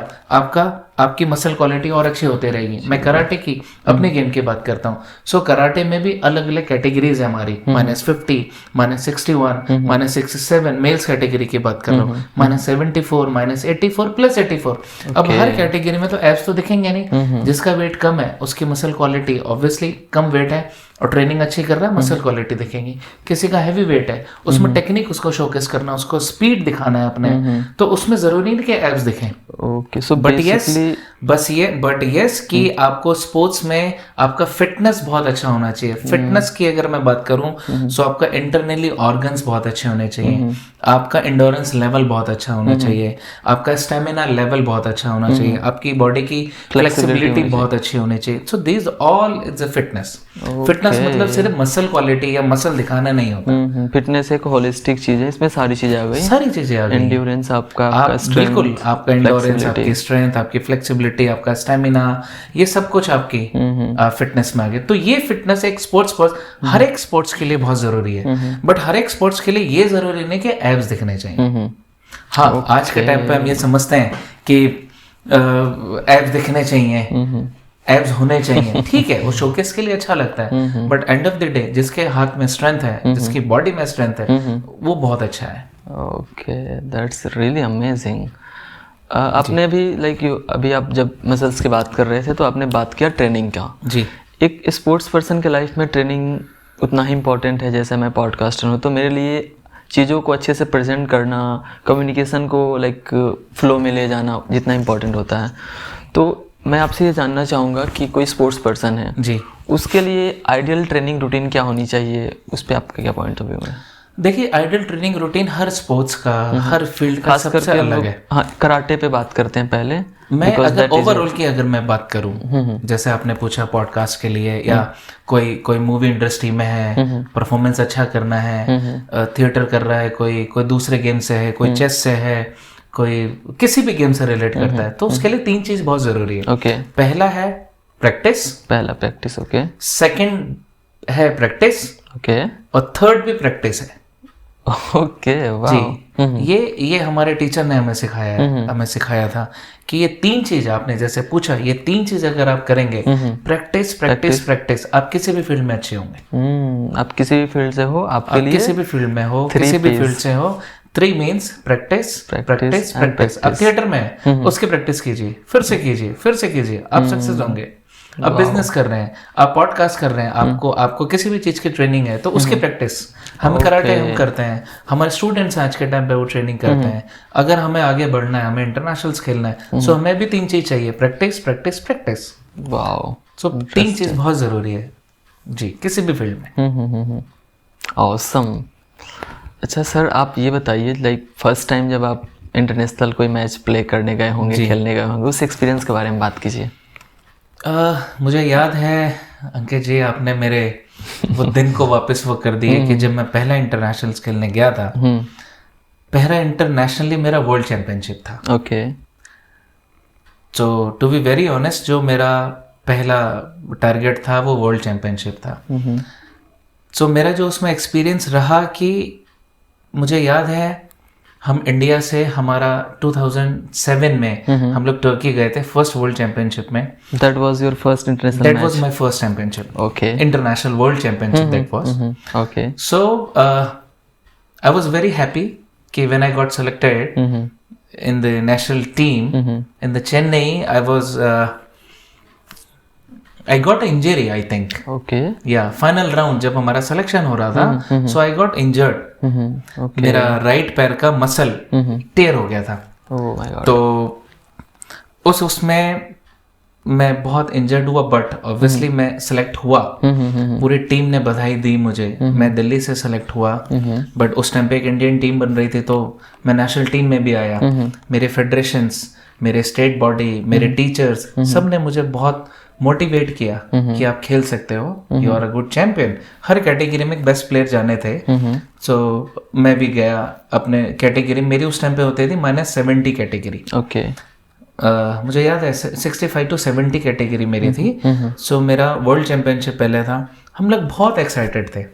Speaker 2: आपकी मसल क्वालिटी और अच्छी होती रहेगी। मैं कराटे की अपने गेम की बात करता हूँ। सो कराटे में भी अलग अलग कैटेगरीज है हमारी, -50, -61, -67, मेल्स कैटेगरी की बात कर रहा हूँ, -74, -84, +84। अब हर कैटेगरी में तो एब्स तो दिखेंगे नहीं। जिसका वेट कम है उसकी मसल क्वालिटी ऑब्वियसली कम वेट है और ट्रेनिंग अच्छी कर रहा है, मसल क्वालिटी दिखेंगी। किसी का हैवी वेट है, उसमें टेक्निक उसको शोकेस करना, उसको स्पीड दिखाना है अपने, तो उसमें जरूरी नहीं कि एब्स दिखें।
Speaker 1: ओके, सो
Speaker 2: बट यस कि आपको स्पोर्ट्स में आपका फिटनेस बहुत अच्छा होना चाहिए। फिटनेस की अगर मैं बात करूं सो आपका इंटरनली ऑर्गन्स बहुत अच्छे होने चाहिए, आपका इंडोरेंस लेवल बहुत अच्छा होना चाहिए, आपका स्टेमिना लेवल बहुत अच्छा होना चाहिए, आपकी बॉडी की फ्लेक्सिबिलिटी बहुत अच्छी होनी चाहिए। So this all is a fitness. Fitness मतलब सिर्फ मसल क्वालिटी या मसल दिखाना नहीं होता।
Speaker 1: फिटनेस एक होलिस्टिक चीज है, इसमें सारी चीजें आ गई, एंड्योरेंस आपका
Speaker 2: बिल्कुल, आपका एंड्योरेंस, आपकी स्ट्रेंथ, आपकी फ्लेक्सिबिलिटी, आपका स्टेमिना, ये सब कुछ आपकी फिटनेस में आ गया। तो ये फिटनेस एक हर एक स्पोर्ट्स के लिए बहुत जरूरी है, बट हर एक स्पोर्ट्स के लिए ये जरूरी नहीं कि एब्स दिखने चाहिए। हाँ, आज के टाइम पे हम ये समझते हैं कि एब्स दिखने चाहिए, एब्स होने चाहिए, ठीक है, वो शोकेस के लिए अच्छा लगता है, but end of the day जिसके हाथ में स्ट्रेंथ है, जिसकी बॉडी में स्ट्रेंथ है, वो बहुत अच्छा है।
Speaker 1: Okay, that's really amazing. आपने भी अभी आप जब मसल्स की बात कर रहे थे तो आपने बात किया ट्रेनिंग का।
Speaker 2: जी, एक
Speaker 1: स्पोर्ट्स पर्सन के लाइफ में ट्रेनिंग उतना ही इम्पोर्टेंट है। जैसे मैं पॉडकास्टर हूँ तो मेरे लिए चीज़ों को अच्छे से प्रेजेंट करना, कम्युनिकेशन को फ्लो में ले जाना जितना इम्पोर्टेंट होता है। तो मैं आपसे ये जानना चाहूँगा कि कोई स्पोर्ट्स पर्सन है
Speaker 2: जी, उसके
Speaker 1: लिए आइडियल ट्रेनिंग रूटीन क्या होनी चाहिए, उस पर आपका क्या पॉइंट ऑफ व्यू है?
Speaker 2: देखिए, आइडियल ट्रेनिंग रूटीन हर स्पोर्ट्स का, हर फील्ड का सबसे अलग है।
Speaker 1: हाँ, कराटे पे बात करते हैं पहले।
Speaker 2: मैं अगर ओवरऑल की अगर मैं बात करूं, जैसे आपने पूछा पॉडकास्ट के लिए, या कोई मूवी इंडस्ट्री में है, परफॉर्मेंस अच्छा करना है, थिएटर कर रहा है, कोई दूसरे गेम से है, कोई चेस से है, कोई किसी भी गेम से रिलेट करता है, तो उसके लिए 3 चीज बहुत जरूरी है।
Speaker 1: ओके,
Speaker 2: पहला है
Speaker 1: प्रैक्टिस, ओके।
Speaker 2: सेकंड है प्रैक्टिस,
Speaker 1: ओके,
Speaker 2: और थर्ड भी प्रैक्टिस है।
Speaker 1: ओके, वाह।
Speaker 2: जी, ये हमारे टीचर ने हमें सिखाया था कि ये 3 चीज, आपने जैसे पूछा, ये 3 चीज अगर आप करेंगे, प्रैक्टिस प्रैक्टिस प्रैक्टिस, आप किसी भी फील्ड में अच्छे होंगे।
Speaker 1: आप किसी भी फील्ड से हो, आपके लिए
Speaker 2: किसी भी फील्ड में हो, किसी भी फील्ड से हो, 3 मीन्स प्रैक्टिस प्रैक्टिस प्रैक्टिस। अब थिएटर में उसकी प्रैक्टिस कीजिए, फिर से कीजिए, आप सक्सेस होंगे। आप बिजनेस कर रहे हैं, आप पॉडकास्ट कर रहे हैं, आपको किसी भी चीज की ट्रेनिंग है तो उसकी प्रैक्टिस। हम कराटे हम करते हैं, हमारे स्टूडेंट्स आज के टाइम पे वो ट्रेनिंग करते हैं। अगर हमें आगे बढ़ना है, हमें इंटरनेशनल्स खेलना है, सो हमें भी 3 चीज चाहिए, प्रैक्टिस प्रैक्टिस प्रैक्टिस।
Speaker 1: वाओ,
Speaker 2: सो 3 चीज बहुत जरूरी है जी, किसी भी फील्ड में।
Speaker 1: ऑसम। अच्छा सर, आप ये बताइए, फर्स्ट टाइम जब आप इंटरनेशनल कोई मैच प्ले करने गए होंगे, खेलने गए होंगे, उस एक्सपीरियंस के बारे में बात कीजिए।
Speaker 2: मुझे याद है अंकित जी, आपने मेरे वो दिन को वापस वो कर दिए कि जब मैं पहला इंटरनेशनल्स खेलने गया था, पहला इंटरनेशनली मेरा वर्ल्ड चैंपियनशिप था।
Speaker 1: ओके।
Speaker 2: तो टू बी वेरी ऑनेस्ट, जो मेरा पहला टारगेट था वो वर्ल्ड चैंपियनशिप था। सो मेरा जो उसमें एक्सपीरियंस रहा कि मुझे याद है हम इंडिया से हमारा 2007 में हम लोग टर्की गए थे फर्स्ट वर्ल्ड चैंपियनशिप में।
Speaker 1: That was your first international
Speaker 2: that was my first championship.
Speaker 1: Okay.
Speaker 2: International world championship that was.
Speaker 1: Okay.
Speaker 2: So I was very happy कि when I got selected in the national team in the Chennai, I got an injury, I think.
Speaker 1: Okay.
Speaker 2: Yeah, final round जब हमारा selection हो रहा था, so I got injured.
Speaker 1: Okay.
Speaker 2: मेरा right पैर का muscle टेयर हो गया था।
Speaker 1: Oh my God.
Speaker 2: तो उसमें मैं बहुत इंजर्ड हुआ, बट ऑब्वियसली मैं सिलेक्ट हुआ। पूरी टीम ने बधाई दी मुझे, मैं दिल्ली से सिलेक्ट हुआ, बट उस टाइम पे एक इंडियन टीम बन रही थी, तो मैं नेशनल टीम में भी आया। मेरे फेडरेशंस, मेरे स्टेट बॉडी, मेरे टीचर्स, सब ने मुझे बहुत मोटिवेट किया कि आप खेल सकते हो, you are a good champion. हर कैटेगरी में बेस्ट प्लेयर जाने थे। सो मैं भी गया अपने कैटेगरी, मेरी उस टाइम पे होती थी -70 कैटेगरी।
Speaker 1: ओके।
Speaker 2: मुझे याद है 65 to 70 कैटेगरी मेरी थी। सो मेरा वर्ल्ड चैंपियनशिप पहले था, हम लोग बहुत एक्साइटेड थे।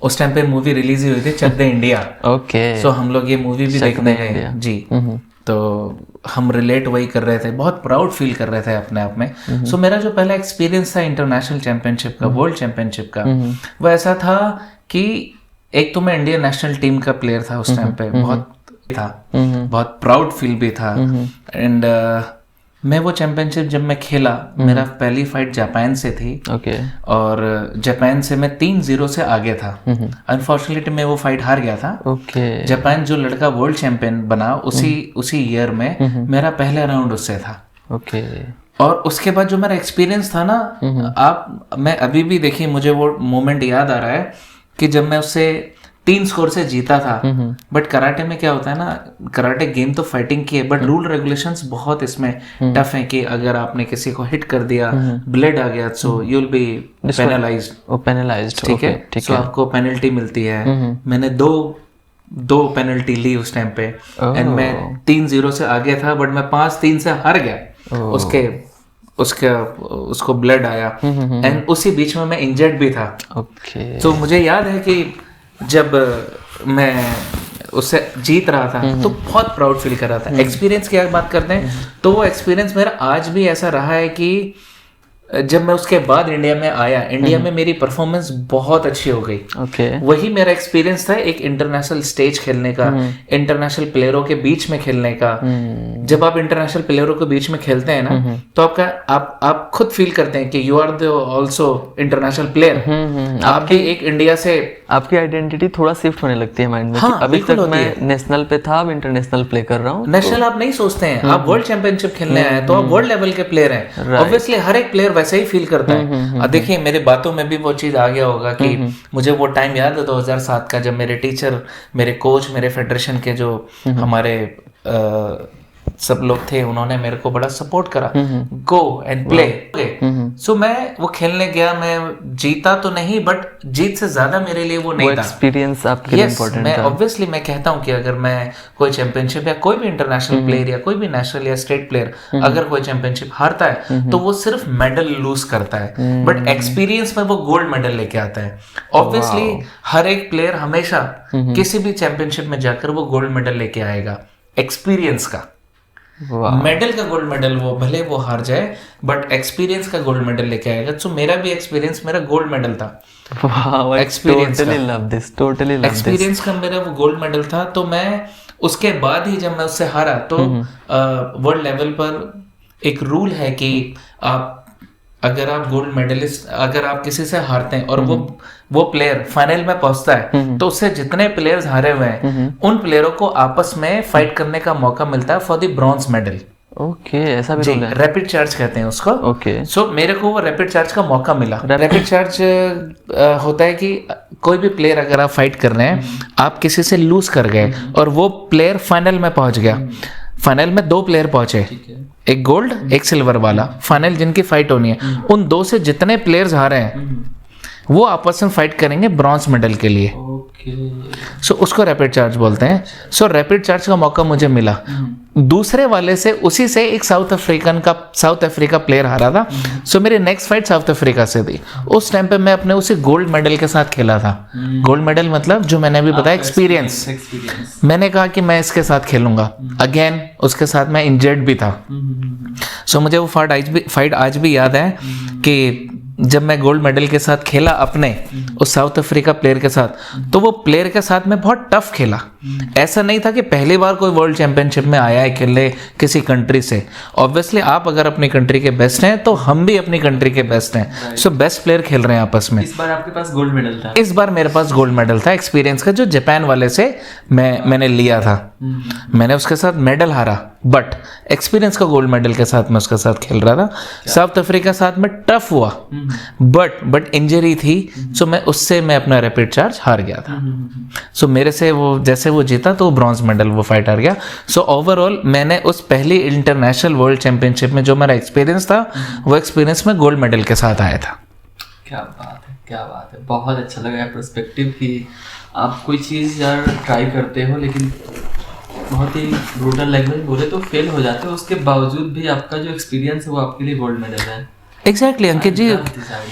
Speaker 2: उस टाइम पे मूवी रिलीज हुई थी चक दे इंडिया।
Speaker 1: ओके।
Speaker 2: सो हम लोग ये मूवी भी देखने गए जी। तो हम रिलेट वही कर रहे थे, बहुत प्राउड फील कर रहे थे अपने आप में। सो मेरा जो पहला एक्सपीरियंस था इंटरनेशनल चैंपियनशिप का, वर्ल्ड चैंपियनशिप का, वो ऐसा था कि एक तो मैं इंडियन नेशनल टीम का प्लेयर था उस टाइम पे, बहुत प्राउड फील भी था। एंड मैं वो चैंपियनशिप जब मैं खेला, मेरा पहली फाइट जापान से थी।
Speaker 1: ओके।
Speaker 2: और जापान से मैं 3-0 से आगे था। अनफॉर्चुनेटली मैं वो फाइट हार गया था।
Speaker 1: ओके। जापान
Speaker 2: जो लड़का वर्ल्ड चैंपियन बना उसी ईयर में मेरा पहला राउंड उससे था।
Speaker 1: ओके।
Speaker 2: और उसके बाद जो मेरा एक्सपीरियंस था ना, मैं अभी भी देखिए मुझे वो मोमेंट याद आ रहा है कि जब मैं उससे 3 स्कोर से जीता था। बट कराटे में क्या होता है ना, कराटे गेम तो फाइटिंग की है, बट रूल रेगुलेशंस बहुत इसमें टफ है कि अगर आपने किसी को हिट कर दिया, ब्लड आ गया, so you will be penalised. ठीक है, सो आपको पेनल्टी मिलती है। मैंने दो पेनल्टी ली उस टाइम पे, एंड मैं 3-0 से आगे था, बट मैं 5-3 से हार गया। उसको ब्लड आया, एंड उसी बीच में मैं इंजर्ड भी था। तो मुझे याद है कि जब मैं उससे जीत रहा था तो बहुत प्राउड फील कर रहा था। एक्सपीरियंस की अगर बात करते हैं तो वो एक्सपीरियंस मेरा आज भी ऐसा रहा है कि जब मैं उसके बाद इंडिया में आया, इंडिया में मेरी परफॉर्मेंस बहुत अच्छी हो गई। वही मेरा एक्सपीरियंस था एक इंटरनेशनल स्टेज खेलने का, इंटरनेशनल प्लेयरों के बीच में खेलने का। जब आप इंटरनेशनल प्लेयरों के बीच में खेलते हैं ना, तो आप खुद फील करते हैं कि you are the also international player. आपकी एक इंडिया से
Speaker 1: आपकी आइडेंटिटी थोड़ा शिफ्ट होने लगती है माइंड में। हाँ, अभी तक मैं नेशनल पे था, अब इंटरनेशनल प्ले कर रहा हूँ।
Speaker 2: नेशनल आप नहीं सोचते हैं, आप वर्ल्ड चैंपियनशिप खेलने आए तो आप वर्ल्ड लेवल के प्लेयर हैं। ऑब्वियसली हर एक प्लेयर वैसे ही फील करता है। देखिए मेरे बातों में भी वो चीज आ गया होगा कि मुझे वो टाइम याद है 2007 का, जब मेरे टीचर, मेरे कोच, मेरे फेडरेशन के जो हमारे सब लोग थे, उन्होंने मेरे को बड़ा सपोर्ट करा, गो एंड प्ले। सो मैं वो खेलने गया, मैं जीता तो नहीं, बट जीत से ज्यादा मेरे लिए वो नहीं था।
Speaker 1: एक्सपीरियंस आपके लिए इंपॉर्टेंट था।
Speaker 2: ऑब्वियसली मैं कहता हूँ कि अगर मैं कोई चैंपियनशिप या कोई भी इंटरनेशनल प्लेयर या कोई भी नेशनल या स्टेट प्लेयर अगर कोई चैंपियनशिप हारता है तो वो सिर्फ मेडल लूज करता है, बट एक्सपीरियंस में वो गोल्ड मेडल लेके आता है। ऑब्वियसली हर एक प्लेयर हमेशा किसी भी चैंपियनशिप में जाकर वो गोल्ड मेडल लेके आएगा, एक्सपीरियंस का। मेडल का गोल्ड मेडल वो भले वो हार जाए, बट एक्सपीरियंस का गोल्ड मेडल लेके आएगा। तो मेरा भी एक्सपीरियंस मेरा गोल्ड मेडल था। एक्सपीरियंस का मेरा वो गोल्ड मेडल था। तो मैं उसके बाद ही जब मैं उससे हारा तो वर्ल्ड लेवल पर एक रूल है कि अगर आप गोल्ड मेडलिस्ट, अगर आप किसी से हारते हैं और वो प्लेयर फाइनल में पहुंचता है तो उससे जितने प्लेयर्स हारे हुए हैं उन प्लेयरों को आपस में फाइट करने का मौका मिलता है for the bronze medal.
Speaker 1: Okay, ऐसा भी रूल है।
Speaker 2: रैपिड चार्ज कहते हैं उसको।
Speaker 1: ओके।
Speaker 2: सो मेरे को वो रैपिड चार्ज का मौका मिला। रैपिड चार्ज होता है कि कोई भी प्लेयर अगर आप फाइट कर रहे हैं, आप किसी से लूज कर गए और वो प्लेयर फाइनल में पहुंच गया, फाइनल में 2 प्लेयर पहुंचे, एक गोल्ड एक सिल्वर वाला, फाइनल जिनकी फाइट होनी है। उन 2 से जितने प्लेयर्स हारे हैं वो आपस में फाइट करेंगे ब्रॉन्ज मेडल के लिए। सो उसको रैपिड चार्ज बोलते हैं। सो रैपिड चार्ज का मौका मुझे मिला। दूसरे वाले से उसी से एक साउथ अफ्रीका प्लेयर हारा था। सो मेरी नेक्स्ट फाइट साउथ अफ्रीका से थी। उस टाइम पे मैं अपने उसी गोल्ड मेडल के साथ खेला था। गोल्ड मेडल मतलब जो मैंने अभी बताया एक्सपीरियंस। मैंने कहा कि मैं इसके साथ खेलूंगा। अगेन उसके साथ मैं इंजर्ड भी था। सो मुझे वो फाइट आज भी याद है कि जब मैं गोल्ड मेडल के साथ खेला अपने उस साउथ अफ्रीका प्लेयर के साथ, तो वो प्लेयर के साथ मैं बहुत टफ खेला। ऐसा नहीं था कि पहली बार कोई वर्ल्ड चैंपियनशिप में आया है खेलने किसी कंट्री से। ऑब्वियसली आप अगर अपनी कंट्री के बेस्ट हैं तो हम भी अपनी कंट्री के बेस्ट हैं। सो बेस्ट प्लेयर खेल रहे हैं आपस में।
Speaker 1: इस बार आपके पास गोल्ड मेडल था?
Speaker 2: इस बार मेरे पास गोल्ड मेडल था एक्सपीरियंस का, जो जापान वाले से मैंने लिया था। मैंने उसके साथ मेडल हारा, बट एक्सपीरियंस का गोल्ड मेडल के साथ मैं उसके साथ खेल रहा था। साउथ अफ्रीका साथ में टफ हुआ, बट इंजरी थी। सो मैं अपना रैपिड चार्ज हार गया था। सो मेरे से वो जैसे वो जीता तो ब्रॉन्ज मेडल वो फाइट हार गया। सो ओवरऑल मैंने उस पहली इंटरनेशनल वर्ल्ड चैंपियनशिप में जो मेरा एक्सपीरियंस था वो एक्सपीरियंस में गोल्ड मेडल के साथ आया था।
Speaker 1: क्या बात है, क्या बात है। बहुत अच्छा लगा पर्सपेक्टिव कि आप कोई चीज़ यार ट्राई करते हो लेकिन बहुत ही ब्रूटल लैंग्वेज बोले तो फेल हो जाते हो, उसके बावजूद भी आपका जो एक्सपीरियंस है वो आपके लिए गोल्ड मेडल है।
Speaker 2: एग्जैक्टली अंकित जी।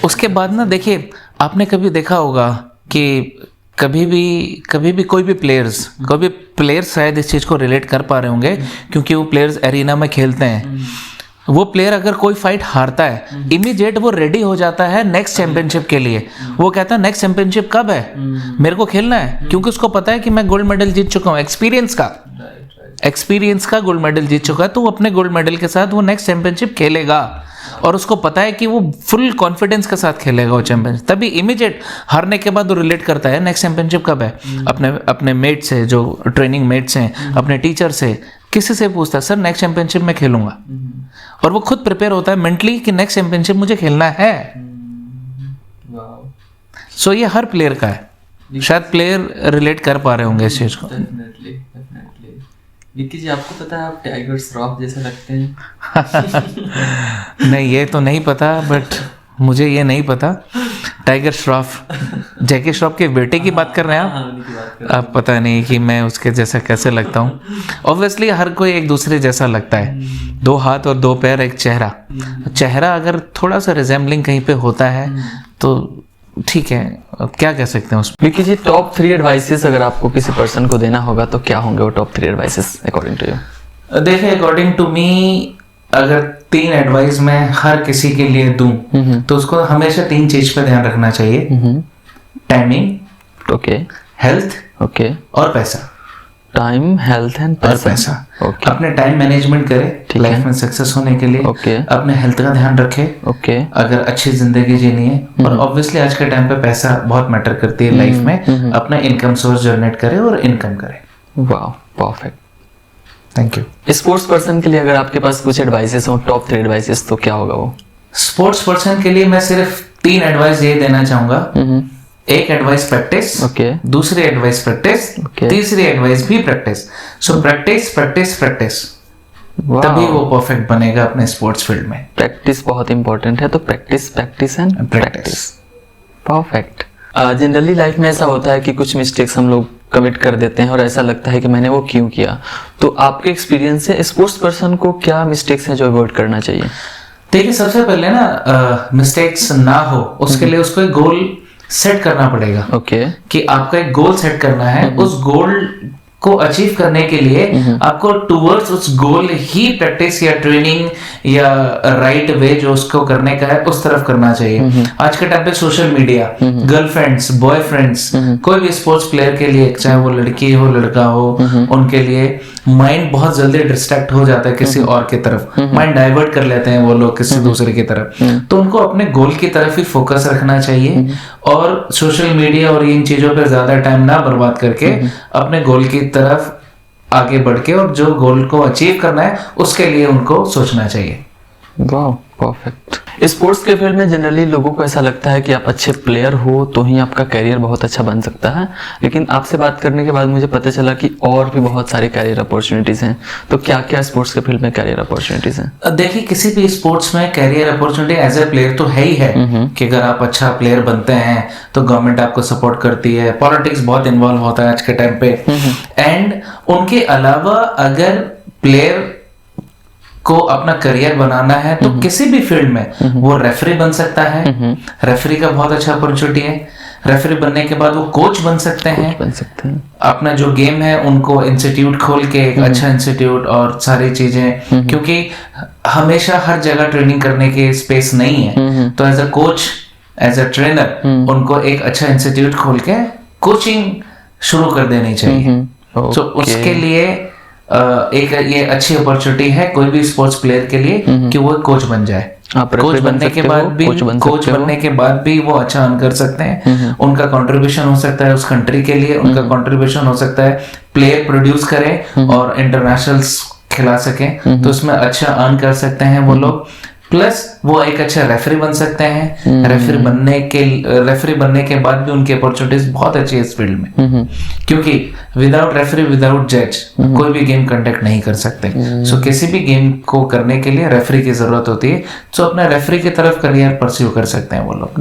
Speaker 2: उसके बाद ना देखिए, आपने कभी देखा होगा कि कभी भी कोई भी प्लेयर्स शायद इस चीज़ को रिलेट कर पा रहे होंगे क्योंकि वो प्लेयर्स एरिना में खेलते हैं। वो प्लेयर अगर कोई फाइट हारता है, इमीडिएट वो रेडी हो जाता है नेक्स्ट चैंपियनशिप के लिए। वो कहता है नेक्स्ट चैंपियनशिप कब है, मेरे को खेलना है, क्योंकि उसको पता है कि मैं गोल्ड मेडल जीत चुका हूँ। एक्सपीरियंस का गोल्ड मेडल जीत चुका है, तो वो अपने गोल्ड मेडल के साथ वो नेक्स्ट चैंपियनशिप खेलेगा और उसको पता है कि वो फुल कॉन्फिडेंस के साथ खेलेगा वो चैंपियनशिप। तभी इमीडिएट हारने के बाद वो रिलेट करता है नेक्स्ट चैंपियनशिप कब है। अपने मेट से, जो ट्रेनिंग मेट्स हैं, अपने टीचर से, किसी से पूछता है सर नेक्स्ट चैंपियनशिप में खेलूंगा, और वो खुद प्रिपेयर होता है मेंटली कि नेक्स्ट चैंपियनशिप मुझे खेलना है। सो ये हर प्लेयर का है। शायद प्लेयर रिलेट कर पा रहे होंगे इस चीज को।
Speaker 1: विक्की जी, आपको पता है आप टाइगर श्रॉफ जैसे लगते हैं?
Speaker 2: नहीं, ये तो नहीं पता, बट मुझे ये नहीं पता। टाइगर श्रॉफ, जैकी श्रॉफ के बेटे की बात कर रहे हैं आप? आप पता नहीं कि मैं उसके जैसा कैसे लगता हूँ। ऑब्वियसली हर कोई एक दूसरे जैसा लगता है। 2 हाथ और 2 पैर, एक चेहरा अगर थोड़ा सा रिजेम्बलिंग कहीं पे होता है तो ठीक है, क्या कह सकते हैं उसमें।
Speaker 1: विक्की जी, टॉप 3 एडवाइसेस अगर आपको किसी पर्सन को देना होगा तो क्या होंगे वो top 3 advices according to you?
Speaker 2: देखिए, अकॉर्डिंग टू मी अगर 3 एडवाइस मैं हर किसी के लिए दूं तो उसको हमेशा 3 चीज पे ध्यान रखना चाहिए। टाइमिंग,
Speaker 1: ओके,
Speaker 2: हेल्थ,
Speaker 1: ओके,
Speaker 2: और पैसा।
Speaker 1: टाइम, हेल्थ एंड पैसा।
Speaker 2: Okay. अपने टाइम मैनेजमेंट करे लाइफ में सक्सेस होने के लिए। अपने हेल्थ का ध्यान रखे अगर अच्छी जिंदगी जीनी है। और ऑब्वियसली आज के टाइम पे पैसा बहुत मैटर करती है लाइफ में। अपना इनकम सोर्स जनरेट करे और इनकम करे।
Speaker 1: वाह, perfect,
Speaker 2: thank you.
Speaker 1: Sports person के लिए अगर आपके पास कुछ एडवाइसेस हो, टॉप 3 एडवाइसेस, तो क्या होगा वो?
Speaker 2: स्पोर्ट्स पर्सन के लिए मैं सिर्फ 3 एडवाइस ये देना चाहूंगा। एक एडवाइस प्रैक्टिस, दूसरी एडवाइस प्रैक्टिस, तीसरी एडवाइस भी प्रैक्टिस। सो प्रैक्टिस, तभी वो परफेक्ट बनेगा अपने स्पोर्ट्स फील्ड में।
Speaker 1: प्रैक्टिस बहुत इंपॉर्टेंट है, तो practice and practice. Perfect. Generally life में ऐसा होता है कि कुछ मिस्टेक्स हम लोग कमिट कर देते हैं और ऐसा लगता है कि मैंने वो क्यों किया। तो आपके एक्सपीरियंस से स्पोर्ट्स पर्सन को क्या मिस्टेक्स हैं जो अवॉइड करना चाहिए?
Speaker 2: देखिए, सबसे पहले ना मिस्टेक्स ना हो उसके लिए उसको एक गोल सेट करना पड़ेगा। कि आपका एक गोल सेट करना है। उस गोल को अचीव करने के लिए आपको टूवर्ड्स उस गोल ही प्रैक्टिस या ट्रेनिंग या राइट वे जो उसको करने का है उस तरफ करना चाहिए। आज के टाइम पे सोशल मीडिया, गर्लफ्रेंड्स, बॉयफ्रेंड्स, कोई भी स्पोर्ट्स प्लेयर के लिए, चाहे वो लड़की हो लड़का हो, उनके लिए माइंड बहुत जल्दी डिस्ट्रैक्ट हो जाता है किसी और की तरफ। माइंड डाइवर्ट कर लेते हैं वो लोग किसी दूसरे की तरफ। तो उनको अपने गोल की तरफ ही फोकस रखना चाहिए और सोशल मीडिया और इन चीजों पर ज्यादा टाइम ना बर्बाद करके अपने गोल की तरफ आगे बढ़ के और जो गोल को अचीव करना है उसके लिए उनको सोचना चाहिए।
Speaker 1: वाह, परफेक्ट। स्पोर्ट्स के फील्ड में जनरली लोगों को ऐसा लगता है कि आप अच्छे प्लेयर हो तो ही आपका करियर बहुत अच्छा बन सकता है, लेकिन आपसे बात करने के बाद मुझे पता चला कि और भी बहुत सारी करियर अपॉर्चुनिटीज हैं। तो क्या क्या स्पोर्ट्स के फील्ड में करियर अपॉर्चुनिटीज हैं?
Speaker 2: देखिए, किसी भी स्पोर्ट्स में career opportunity as a player तो है ही है कि अगर आप अच्छा प्लेयर बनते हैं तो गवर्नमेंट आपको सपोर्ट करती है, पॉलिटिक्स बहुत इन्वॉल्व होता है आज के टाइम पे। एंड उनके अलावा अगर प्लेयर को अपना करियर बनाना है तो किसी भी फील्ड में वो रेफरी बन सकता है। रेफरी का बहुत अच्छा अपॉर्चुनिटी है। रेफरी बनने के बाद वो कोच बन सकते हैं। अपना जो गेम है उनको इंस्टीट्यूट खोल के एक अच्छा इंस्टीट्यूट और सारी चीजें, क्योंकि हमेशा हर जगह ट्रेनिंग करने की स्पेस नहीं है, तो as a coach, as a trainer उनको एक अच्छा इंस्टीट्यूट खोल के कोचिंग शुरू कर देनी चाहिए। तो उसके लिए एक ये अच्छी अपॉर्चुनिटी है कोई भी स्पोर्ट्स प्लेयर के लिए कि वो कोच बन जाए। कोच बनने के बाद भी वो अच्छा अर्न कर सकते हैं। उनका कंट्रीब्यूशन हो सकता है उस कंट्री के लिए, उनका कंट्रीब्यूशन हो सकता है प्लेयर प्रोड्यूस करें और इंटरनेशनल्स खिला सकें, तो उसमें अच्छा अर्न कर सकते हैं वो लोग। प्लस वो एक अच्छा रेफरी बन सकते हैं। रेफरी बनने के बाद भी उनकी अपॉर्चुनिटीज बहुत अच्छी है इस फील्ड में, क्योंकि विदाउट रेफरी, विदाउट जज कोई भी गेम कंडक्ट नहीं कर सकते। सो किसी भी गेम को करने के लिए रेफरी की जरूरत होती है। सो अपना रेफरी की तरफ करियर परस्यू कर सकते हैं वो लोग।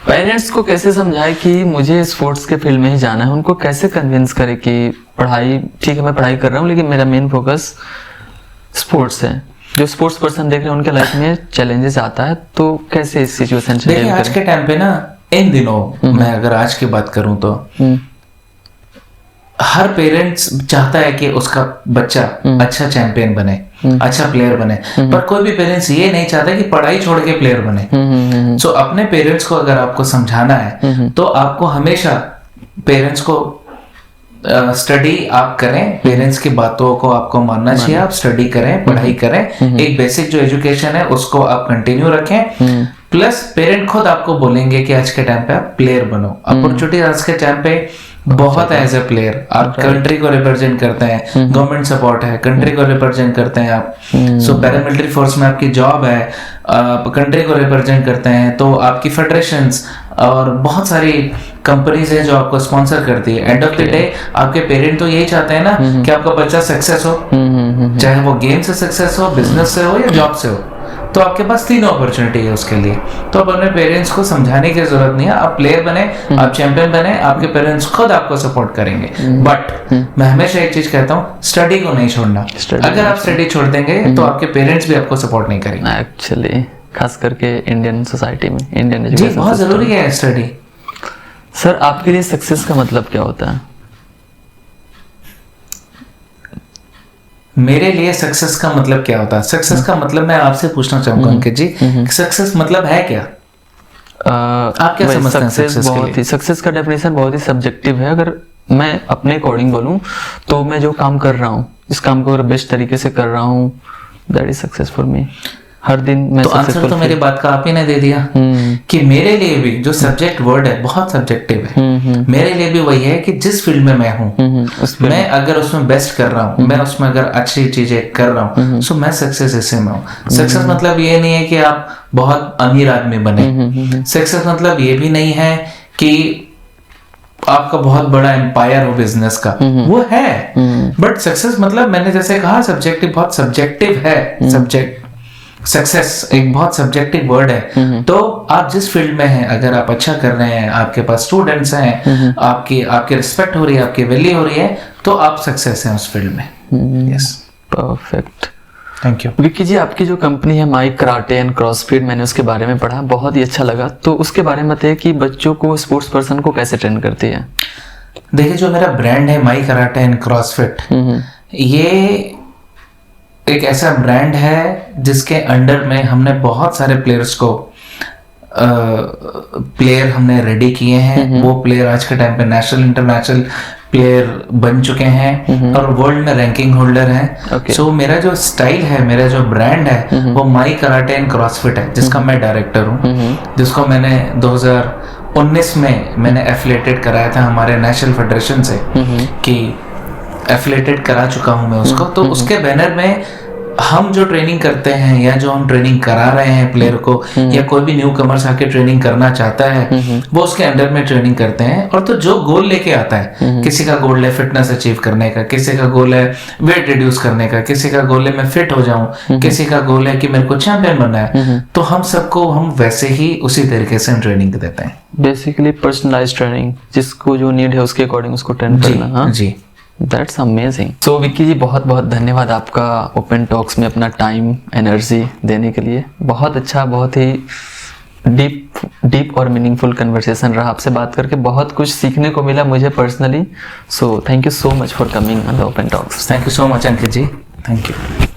Speaker 1: पेरेंट्स को कैसे समझाए कि मुझे स्पोर्ट्स के फील्ड में ही जाना है? उनको कैसे कन्विंस करे कि पढ़ाई ठीक है, मैं पढ़ाई कर रहा हूँ लेकिन मेरा मेन फोकस स्पोर्ट्स है? जो स्पोर्ट्स पर्सन देख रहे हैं उनके लाइफ में चैलेंजेस आता है, तो कैसे इस सिचुएशन से
Speaker 2: देखिए, आज के टाइम पे ना, इन दिनों मैं अगर आज की बात करूं तो हर पेरेंट्स चाहता है कि उसका बच्चा अच्छा चैंपियन बने, अच्छा प्लेयर बने, पर कोई भी पेरेंट्स ये नहीं चाहता कि पढ़ाई छोड़ के प्लेयर बने। सो अपने पेरेंट्स को अगर आपको समझाना है तो आपको हमेशा पेरेंट्स को स्टडी आप करें, पेरेंट्स की बातों को आपको मानना चाहिए। आप स्टडी करें, पढ़ाई करें, एक बेसिक जो एजुकेशन है उसको आप कंटिन्यू रखें। प्लस पेरेंट खुद आपको बोलेंगे कि आज के टाइम पे आप प्लेयर बनो। अपॉर्चुनिटी आज के टाइम पे बहुत है एज ए प्लेयर। आप कंट्री को रिप्रेजेंट करते हैं, गवर्नमेंट सपोर्ट है, कंट्री को रिप्रेजेंट करते हैं आप। सो पैरामिलिट्री फोर्स में आपकी जॉब है, आप कंट्री को रिप्रेजेंट करते हैं, तो आपकी फेडरेशंस और बहुत सारी कंपनीज हैं जो आपको स्पॉन्सर करती है। एंड ऑफ द डे आपके पेरेंट तो यही चाहते हैं ना कि आपका बच्चा सक्सेस हो, चाहे वो गेम से सक्सेस हो, बिजनेस से हो या जॉब से हो। तो आपके पास तीनों अपॉर्चुनिटी है उसके लिए। तो अब अपने पेरेंट्स को समझाने की जरूरत नहीं है। आप प्लेयर बने, आप चैंपियन बने, आपके पेरेंट्स खुद आपको सपोर्ट करेंगे। बट मैं हमेशा एक चीज कहता हूँ, स्टडी को नहीं छोड़ना। अगर आप स्टडी छोड़ देंगे तो आपके पेरेंट्स भी आपको सपोर्ट नहीं करेंगे।
Speaker 1: एक्चुअली खास करके इंडियन सोसाइटी में, इंडियन एजुकेशन
Speaker 2: बहुत जरूरी है स्टडी।
Speaker 1: सर, आपके लिए सक्सेस का मतलब क्या होता है?
Speaker 2: मेरे लिए सक्सेस का मतलब क्या होता है? सक्सेस का मतलब मैं आपसे पूछना चाहूंगा अंकित जी, सक्सेस मतलब है क्या? आप क्या समझते हैं सक्सेस के लिए?
Speaker 1: सक्सेस का डेफिनेशन बहुत ही सब्जेक्टिव है। अगर मैं अपने अकॉर्डिंग बोलूं तो मैं जो काम कर रहा हूं, इस काम को अगर बेस्ट तरीके से कर रहा हूं, that is success for me. हर दिन मैं
Speaker 2: तो आंसर तो मेरी बात का आप ही ने दे दिया कि मेरे लिए भी जो सब्जेक्ट वर्ड है बहुत सब्जेक्टिव है। मेरे लिए भी वही है कि जिस फील्ड में मैं हूँ, मैं अगर उसमें बेस्ट कर रहा हूँ, मैं उसमें अगर अच्छी चीजें कर रहा हूँ, सो मैं सक्सेस इसी में हूँ। सक्सेस मतलब ये नहीं है कि आप बहुत अमीर आदमी बने। सक्सेस मतलब ये भी नहीं है कि आपका बहुत बड़ा एम्पायर हो बिजनेस का, वो है। बट सक्सेस मतलब मैंने जैसे कहा सब्जेक्टिव, बहुत सब्जेक्टिव है। सब्जेक्ट सक्सेस एक बहुत सब्जेक्टिव वर्ड है। तो आप जिस फील्ड में हैं, अगर आप अच्छा कर रहे हैं, आपके पास स्टूडेंट्स हैं, आपकी रिस्पेक्ट हो रही है, आपकी वैल्यू हो रही है, तो आप सक्सेस हैं उस फील्ड में। Yes,
Speaker 1: perfect,
Speaker 2: thank you.
Speaker 1: Vicky ji, आपकी जो कंपनी है माई कराटे एंड क्रॉसफिट, मैंने उसके बारे में पढ़ा, बहुत ही अच्छा लगा। तो उसके बारे में बताइए कि बच्चों को, स्पोर्ट्स पर्सन को कैसे ट्रेन करती है?
Speaker 2: देखिए, जो मेरा ब्रांड है माई कराटे एंड क्रॉसफिट, ये एक ऐसा ब्रांड है जिसके अंडर में हमने बहुत सारे प्लेयर्स को प्लेयर हमने रेडी किए हैं। वो प्लेयर आज के टाइम पे नेशनल इंटरनेशनल प्लेयर बन चुके हैं और वर्ल्ड में रैंकिंग होल्डर हैं। सो मेरा जो स्टाइल है, मेरा जो ब्रांड है, वो माई कराटे एंड क्रॉसफिट है, जिसका मैं डायरेक्टर हूँ, जिसको मैंने 2019 में मैंने एफिलिएटेड कराया था हमारे नेशनल फेडरेशन से, कि एफिलिएटेड करा चुका हूँ मैं उसको। तो उसके बैनर में हम जो ट्रेनिंग करते हैं या जो हम ट्रेनिंग करा रहे हैं प्लेयर को, या कोई भी न्यू कमर्स आके ट्रेनिंग करना चाहता है, वो उसके अंडर में ट्रेनिंग करते हैं। और तो जो गोल लेके आता है, किसी का गोल है फिटनेस अचीव करने का, किसी का गोल है वेट रिड्यूस करने का, किसी का गोल है मैं फिट हो जाऊं, किसी का गोल है कि मेरे को चैंपियन बनना है, तो हम सबको हम वैसे ही उसी तरीके से ट्रेनिंग देते हैं।
Speaker 1: बेसिकली पर्सनलाइज्ड ट्रेनिंग, जिसको जो नीड है उसके अकॉर्डिंग उसको ट्रेन करना। हाँ
Speaker 2: जी,
Speaker 1: दैट्स अमेजिंग। सो विक्की जी, बहुत बहुत धन्यवाद आपका ओपन टॉक्स में अपना टाइम एनर्जी देने के लिए। बहुत अच्छा, बहुत ही डीप और मीनिंगफुल कन्वर्सेशन रहा। आपसे बात करके बहुत कुछ सीखने को मिला मुझे personally. So thank you so much for coming on the open talks.
Speaker 2: Thank you so much Ankit ji, thank you.